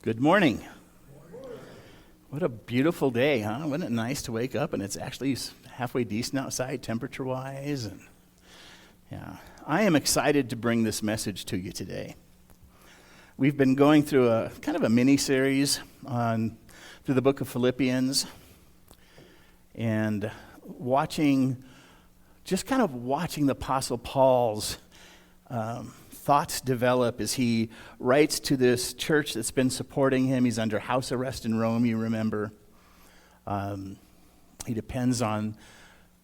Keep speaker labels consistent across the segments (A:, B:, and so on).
A: Good morning. What a beautiful day, huh? Wasn't it nice to wake up and it's actually halfway decent outside temperature-wise? And yeah, I am excited to bring this message to you today. We've been going through a kind of a mini-series through the book of Philippians and watching the Apostle Paul's thoughts develop as he writes to this church that's been supporting him. He's under house arrest in Rome, you remember. He depends on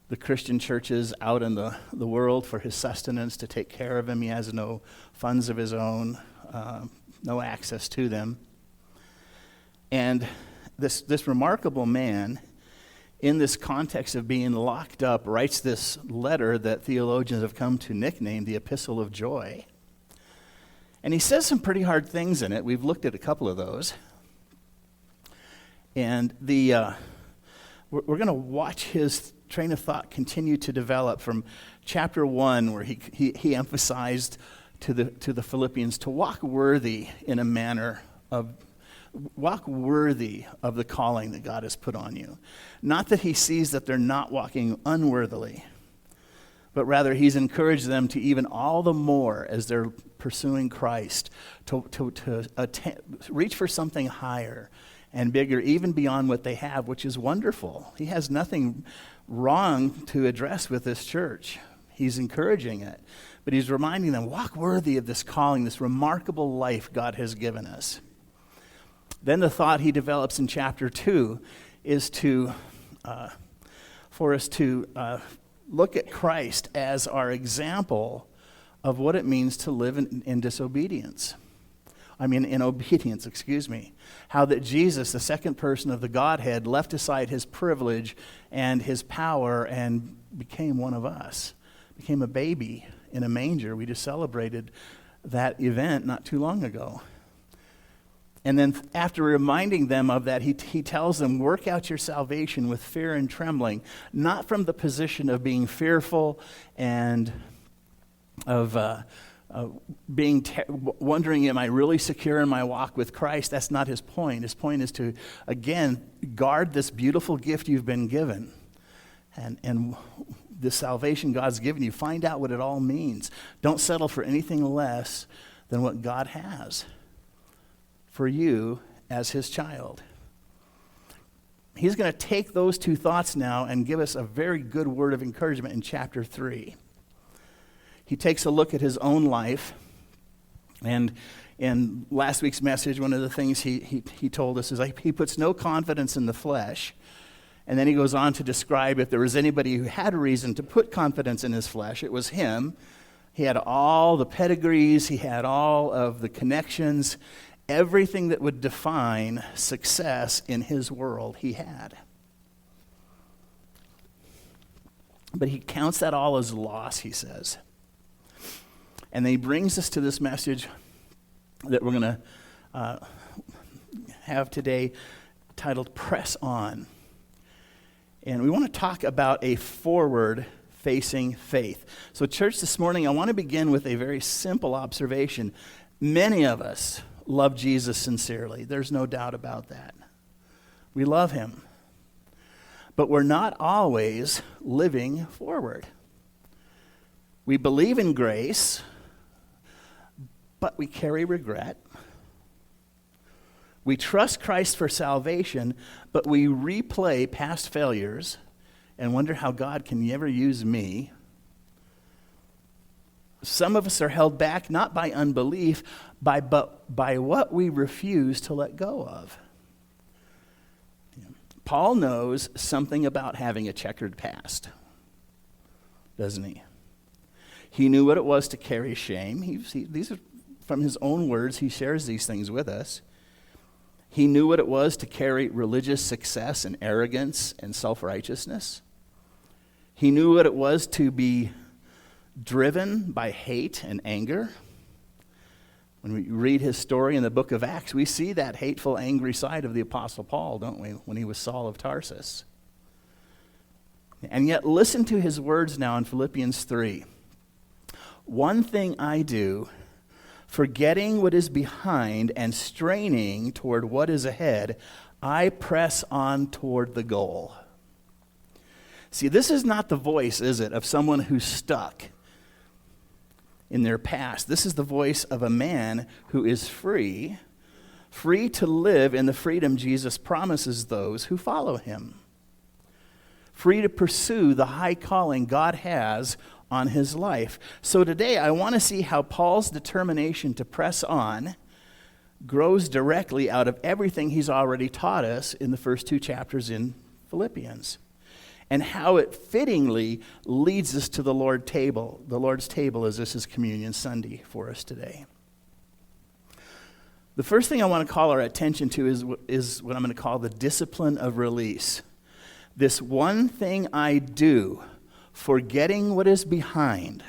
A: the Christian churches out in the world for his sustenance to take care of him. He has no funds of his own, no access to them. And this remarkable man, in this context of being locked up, writes this letter that theologians have come to nickname the Epistle of Joy. And he says some pretty hard things in it. We've looked at a couple of those. And we're going to watch his train of thought continue to develop from chapter 1, where he emphasized to the Philippians to walk worthy in a manner of walk worthy of the calling that God has put on you. Not that he sees that they're not walking unworthily, but rather he's encouraged them to even all the more as they're pursuing Christ, to reach for something higher and bigger, even beyond what they have, which is wonderful. He has nothing wrong to address with this church. He's encouraging it, but he's reminding them, walk worthy of this calling, this remarkable life God has given us. Then the thought he develops in chapter 2 is for us to look at Christ as our example of what it means to live in obedience. How that Jesus, the second person of the Godhead, left aside his privilege and his power and became one of us, became a baby in a manger. We just celebrated that event not too long ago. And then after reminding them of that, he tells them, work out your salvation with fear and trembling, not from the position of being fearful and of wondering, am I really secure in my walk with Christ? That's not his point. His point is to, again, guard this beautiful gift you've been given. And the salvation God's given you, find out what it all means. Don't settle for anything less than what God has for you as his child. He's going to take those two thoughts now and give us a very good word of encouragement in chapter 3. He takes a look at his own life, and in last week's message, one of the things he told us is he puts no confidence in the flesh, and then he goes on to describe if there was anybody who had a reason to put confidence in his flesh, it was him. He had all the pedigrees, he had all of the connections, everything that would define success in his world he had. But he counts that all as loss, he says. And then he brings us to this message that we're going to have today titled Press On. And we want to talk about a forward-facing faith. So church, this morning I want to begin with a very simple observation. Many of us love Jesus sincerely. There's no doubt about that. We love him. But we're not always living forward. We believe in grace, but we carry regret. We trust Christ for salvation, but we replay past failures and wonder how God can ever use me. Some of us are held back not by unbelief, but by what we refuse to let go of. Paul knows something about having a checkered past, doesn't he? He knew what it was to carry shame. These are from his own words. He shares these things with us. He knew what it was to carry religious success and arrogance and self-righteousness. He knew what it was to be driven by hate and anger. When we read his story in the book of Acts, we see that hateful, angry side of the Apostle Paul, don't we, when he was Saul of Tarsus. And yet, listen to his words now in Philippians 3. One thing I do, Forgetting what is behind and straining toward what is ahead, I press on toward the goal. See, this is not the voice, is it, of someone who's stuck in their past. This is the voice of a man who is free to live in the freedom Jesus promises those who follow him. Free to pursue the high calling God has on his life. So today I want to see how Paul's determination to press on grows directly out of everything he's already taught us in the first 2 chapters in Philippians, and how it fittingly leads us to the Lord's table, as this is Communion Sunday for us today. The first thing I want to call our attention to is what I'm going to call the discipline of release. This one thing I do, forgetting what is behind.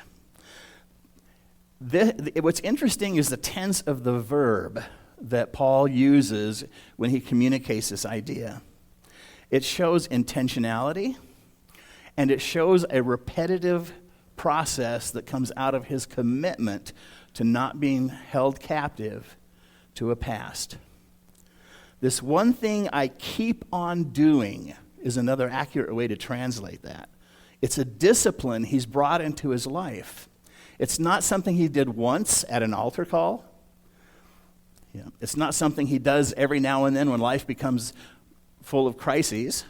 A: What's interesting is the tense of the verb that Paul uses when he communicates this idea. It shows intentionality, and it shows a repetitive process that comes out of his commitment to not being held captive to a past. This one thing I keep on doing is another accurate way to translate that. It's a discipline he's brought into his life. It's not something he did once at an altar call. It's not something he does every now and then when life becomes full of crises.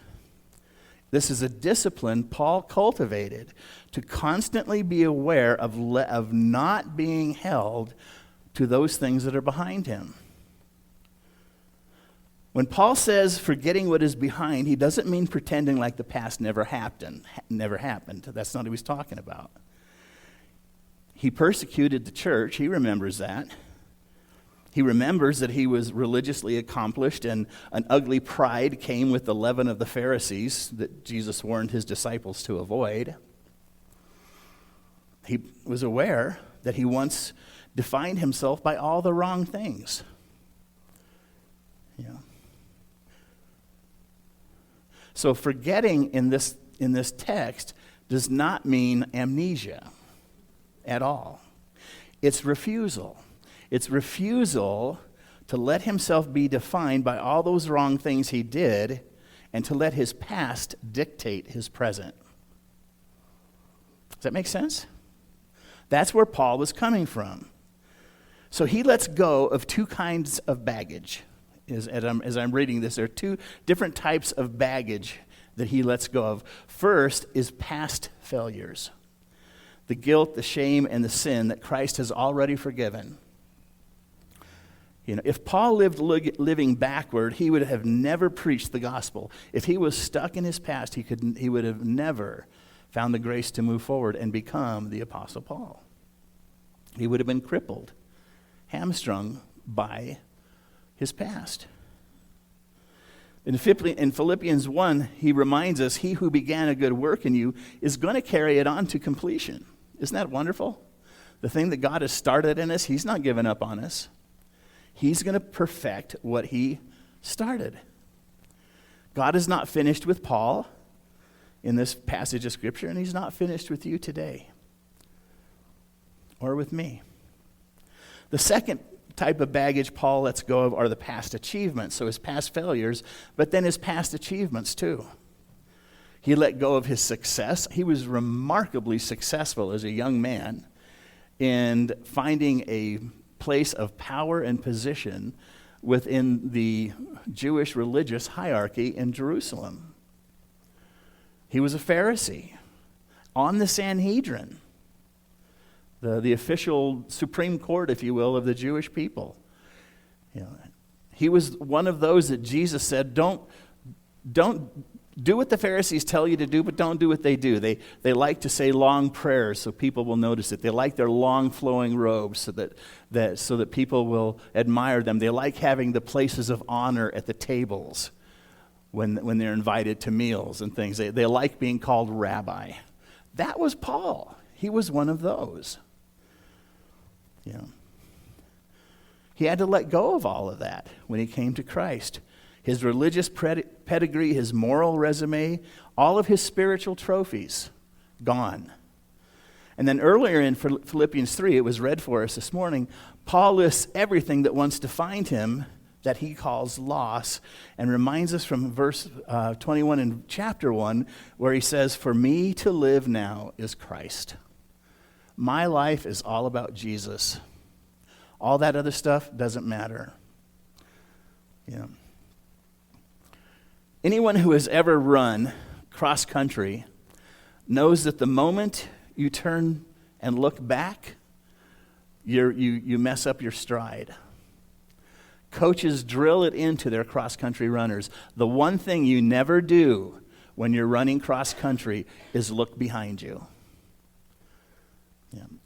A: This is a discipline Paul cultivated to constantly be aware of not being held to those things that are behind him. When Paul says forgetting what is behind, he doesn't mean pretending like the past never happened. That's not what he's talking about. He persecuted the church. He remembers that. He remembers that he was religiously accomplished, and an ugly pride came with the leaven of the Pharisees that Jesus warned his disciples to avoid. He was aware that he once defined himself by all the wrong things. So forgetting in this text does not mean amnesia at all. It's refusal. It's refusal to let himself be defined by all those wrong things he did and to let his past dictate his present. Does that make sense? That's where Paul was coming from. So he lets go of 2 kinds of baggage. As I'm reading this, there are 2 different types of baggage that he lets go of. First is past failures. The guilt, the shame, and the sin that Christ has already forgiven. If Paul lived living backward, he would have never preached the gospel. If he was stuck in his past, he would have never found the grace to move forward and become the Apostle Paul. He would have been crippled, hamstrung by his past. In Philippians 1, he reminds us, he who began a good work in you is going to carry it on to completion. Isn't that wonderful? The thing that God has started in us, he's not giving up on us. He's going to perfect what he started. God is not finished with Paul in this passage of Scripture, and he's not finished with you today or with me. The second type of baggage Paul lets go of are the past achievements, so his past failures, but then his past achievements too. He let go of his success. He was remarkably successful as a young man in finding a place of power and position within the Jewish religious hierarchy in Jerusalem. He was a Pharisee on the Sanhedrin, the official Supreme Court, if you will, of the Jewish people. He was one of those that Jesus said, don't do what the Pharisees tell you to do, but don't do what they do. They like to say long prayers so people will notice it. They like their long flowing robes so that people will admire them. They like having the places of honor at the tables when they're invited to meals and things. They like being called rabbi. That was Paul. He was one of those. He had to let go of all of that when he came to Christ. His religious pedigree, his moral resume, all of his spiritual trophies, gone. And then earlier in Philippians 3, it was read for us this morning, Paul lists everything that once defined him that he calls loss, and reminds us from verse 21 in chapter 1, where he says, "For me to live now is Christ." My life is all about Jesus. All that other stuff doesn't matter. Yeah. Anyone who has ever run cross country knows that the moment you turn and look back, you mess up your stride. Coaches drill it into their cross-country runners. The one thing you never do when you're running cross-country is look behind you.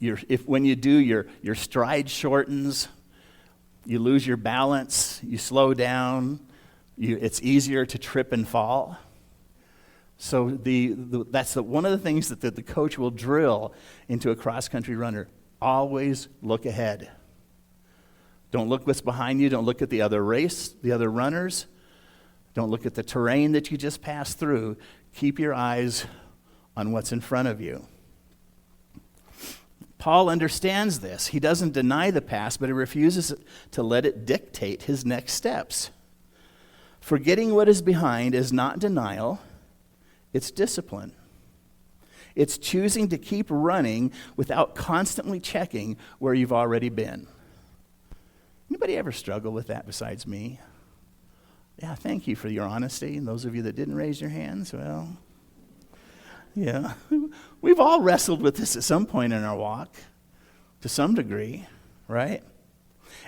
A: Yeah. When you do, your stride shortens, you lose your balance, you slow down, it's easier to trip and fall. So that's one of the things that the coach will drill into a cross-country runner. Always look ahead. Don't look what's behind you. Don't look at the other runners. Don't look at the terrain that you just passed through. Keep your eyes on what's in front of you. Paul understands this. He doesn't deny the past, but he refuses to let it dictate his next steps. Forgetting what is behind is not denial, it's discipline. It's choosing to keep running without constantly checking where you've already been. Anybody ever struggle with that besides me? Yeah, thank you for your honesty. And those of you that didn't raise your hands, well, yeah. We've all wrestled with this at some point in our walk, to some degree, right?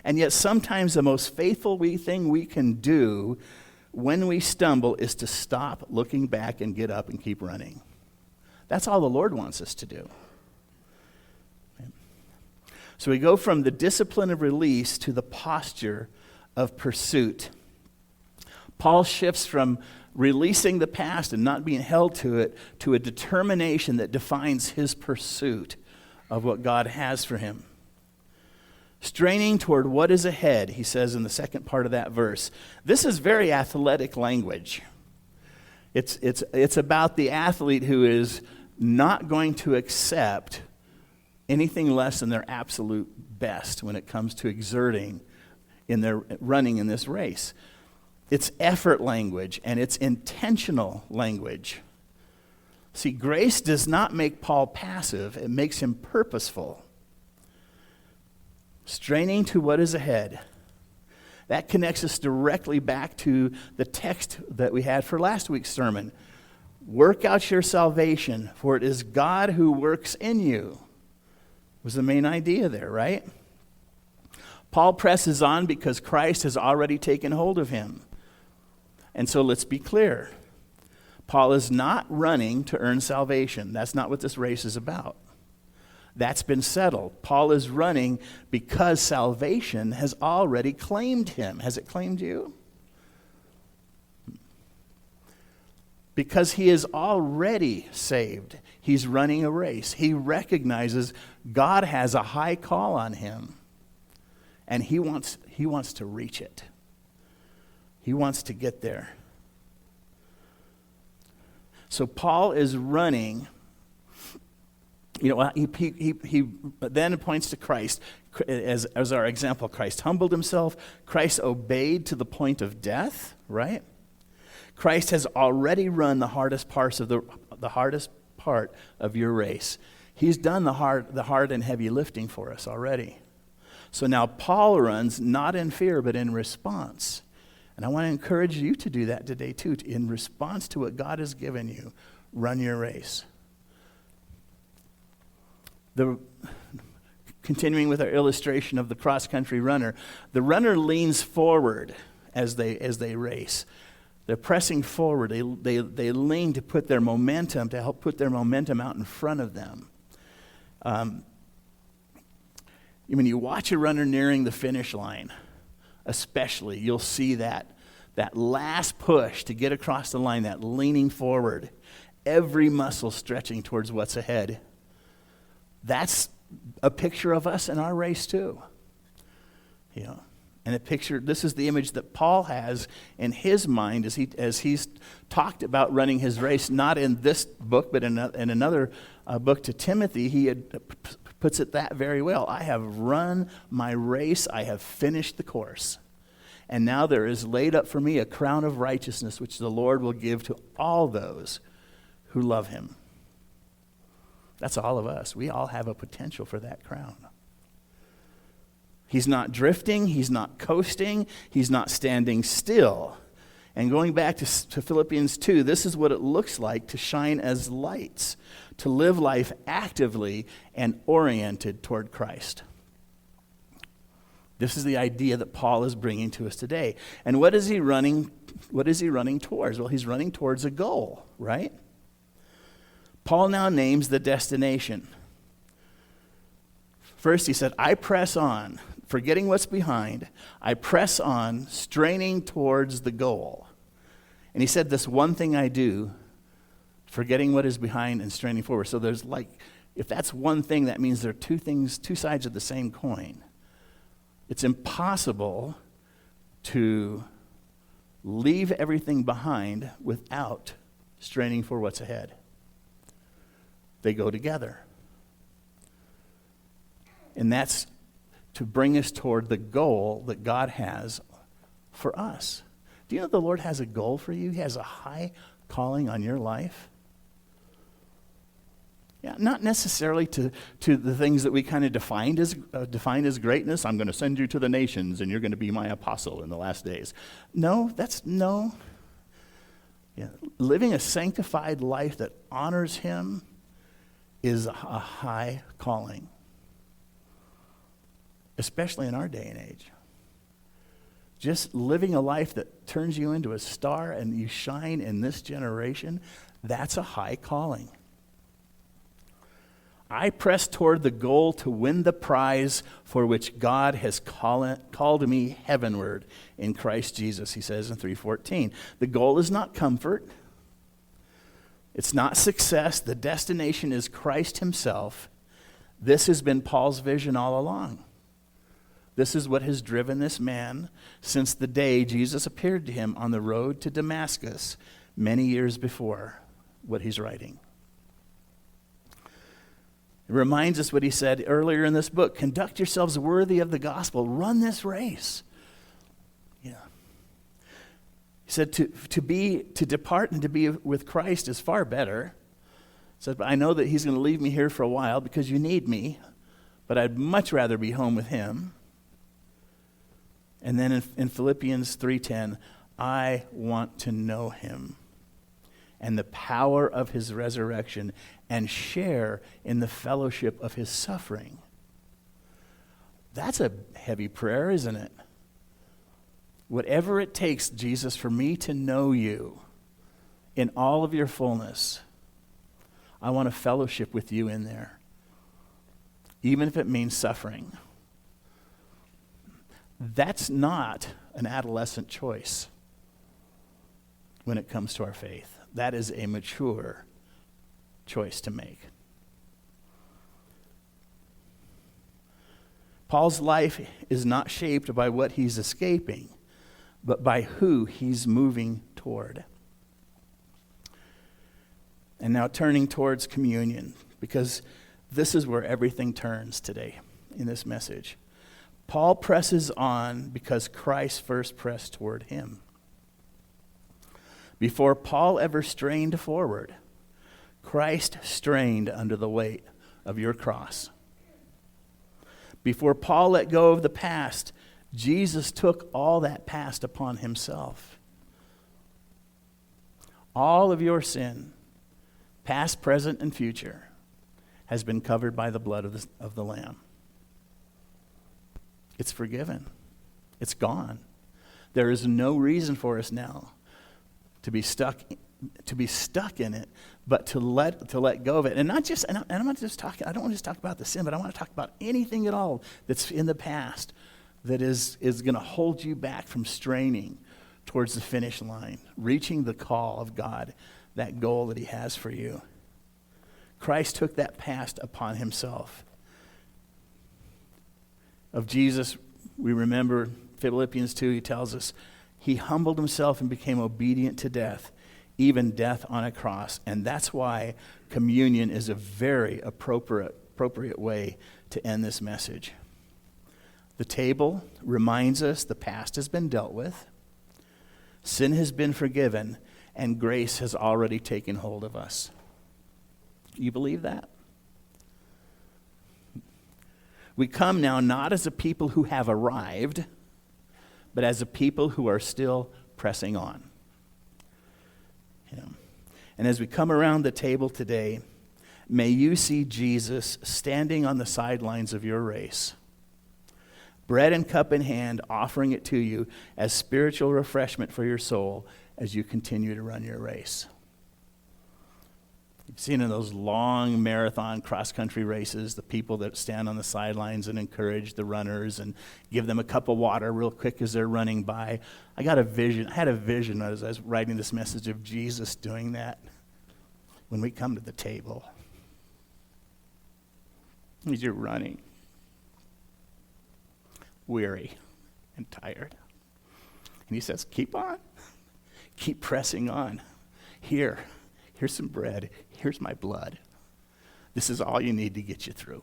A: And yet sometimes the most faithful thing we can do when we stumble is to stop looking back and get up and keep running. That's all the Lord wants us to do. So we go from the discipline of release to the posture of pursuit. Paul shifts from releasing the past and not being held to it to a determination that defines his pursuit of what God has for him. Straining toward what is ahead, he says in the second part of that verse. This is very athletic language. It's about the athlete who is not going to accept anything less than their absolute best when it comes to exerting in their running in this race. It's effort language and it's intentional language. See, grace does not make Paul passive, it makes him purposeful. Straining to what is ahead. That connects us directly back to the text that we had for last week's sermon. Work out your salvation, for it is God who works in you. Was the main idea there, right? Paul presses on because Christ has already taken hold of him. And so let's be clear. Paul is not running to earn salvation. That's not what this race is about. That's been settled. Paul is running because salvation has already claimed him. Has it claimed you? Because he is already saved. He's running a race. He recognizes God has a high call on him. And he wants to reach it. He wants to get there. So Paul is running. You know, he then points to Christ as our example. Christ humbled himself. Christ obeyed to the point of death, right? Christ has already run the hardest part of your race. He's done the hard and heavy lifting for us already. So now Paul runs not in fear, but in response. And I want to encourage you to do that today too. In response to what God has given you, run your race. Continuing with our illustration of the cross-country runner, the runner leans forward as they race. They're pressing forward. They lean to help put their momentum out in front of them. When you watch a runner nearing the finish line, especially, you'll see that last push to get across the line, that leaning forward, every muscle stretching towards what's ahead. That's a picture of us in our race too. You know, And this is the image that Paul has in his mind as he's talked about running his race, not in this book, but in another book to Timothy. He puts it that very well. I have run my race, I have finished the course. And now there is laid up for me a crown of righteousness, which the Lord will give to all those who love him. That's all of us. We all have a potential for that crown. He's not drifting. He's not coasting. He's not standing still. And going back to Philippians 2, this is what it looks like to shine as lights, to live life actively and oriented toward Christ. This is the idea that Paul is bringing to us today. And what is he running towards? Well, he's running towards a goal, right? Paul now names the destination. First, he said, I press on, forgetting what's behind. I press on, straining towards the goal. And he said, this one thing I do, forgetting what is behind and straining forward. So there's if that's one thing, that means there are two sides of the same coin. It's impossible to leave everything behind without straining for what's ahead. They go together. And that's to bring us toward the goal that God has for us. Do you know the Lord has a goal for you? He has a high calling on your life. Yeah, not necessarily to the things that we kind of define as greatness. I'm going to send you to the nations and you're going to be my apostle in the last days. No. Yeah, living a sanctified life that honors him is a high calling, especially in our day and age. Just living a life that turns you into a star and you shine in this generation, that's a high calling. I press toward the goal to win the prize for which God has called me heavenward in Christ Jesus, he says in 3:14. The goal is not comfort. It's not success. The destination is Christ himself. This has been Paul's vision all along. This is what has driven this man since the day Jesus appeared to him on the road to Damascus many years before what he's writing. It reminds us what he said earlier in this book. Conduct yourselves worthy of the gospel. Run this race. Yeah. He said to depart and to be with Christ is far better. He said, but I know that he's going to leave me here for a while because you need me, but I'd much rather be home with him. And then in Philippians 3:10, I want to know him and the power of his resurrection and share in the fellowship of his suffering. That's a heavy prayer, isn't it? Whatever it takes, Jesus, for me to know you in all of your fullness, I want to fellowship with you in there, even if it means suffering. That's not an adolescent choice when it comes to our faith. That is a mature choice to make. Paul's life is not shaped by what he's escaping, but by who he's moving toward. And now turning towards communion, because this is where everything turns today in this message. Paul presses on because Christ first pressed toward him. Before Paul ever strained forward, Christ strained under the weight of your cross. Before Paul let go of the past, Jesus took all that past upon himself. All of your sin, past, present, and future, has been covered by the blood of the Lamb. It's forgiven. It's gone. There is no reason for us now to be stuck in it, but to let go of it. And not just, and I'm not just talking, I don't want to just talk about the sin, but I want to talk about anything at all that's in the past that is going to hold you back from straining towards the finish line, reaching the call of God, that goal that he has for you. Christ took that past upon himself. Of Jesus, we remember Philippians 2, he tells us, he humbled himself and became obedient to death, even death on a cross. And that's why communion is a very appropriate way to end this message. The table reminds us the past has been dealt with, sin has been forgiven, and grace has already taken hold of us. You believe that? We come now not as a people who have arrived, but as a people who are still pressing on. And as we come around the table today, may you see Jesus standing on the sidelines of your race, bread and cup in hand, offering it to you as spiritual refreshment for your soul as you continue to run your race. You've seen in those long marathon cross-country races, the people that stand on the sidelines and encourage the runners and give them a cup of water real quick as they're running by. I had a vision as I was writing this message of Jesus doing that when we come to the table. As you're running, weary and tired. And he says, keep on. Keep pressing on. Here's some bread. Here's my blood. This is all you need to get you through.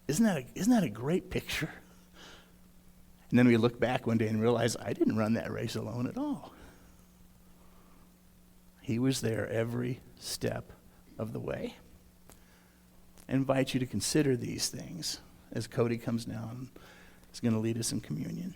A: Isn't that a great picture? And then we look back one day and realize I didn't run that race alone at all. He was there every step of the way. I invite you to consider these things as Cody comes now and is going to lead us in communion.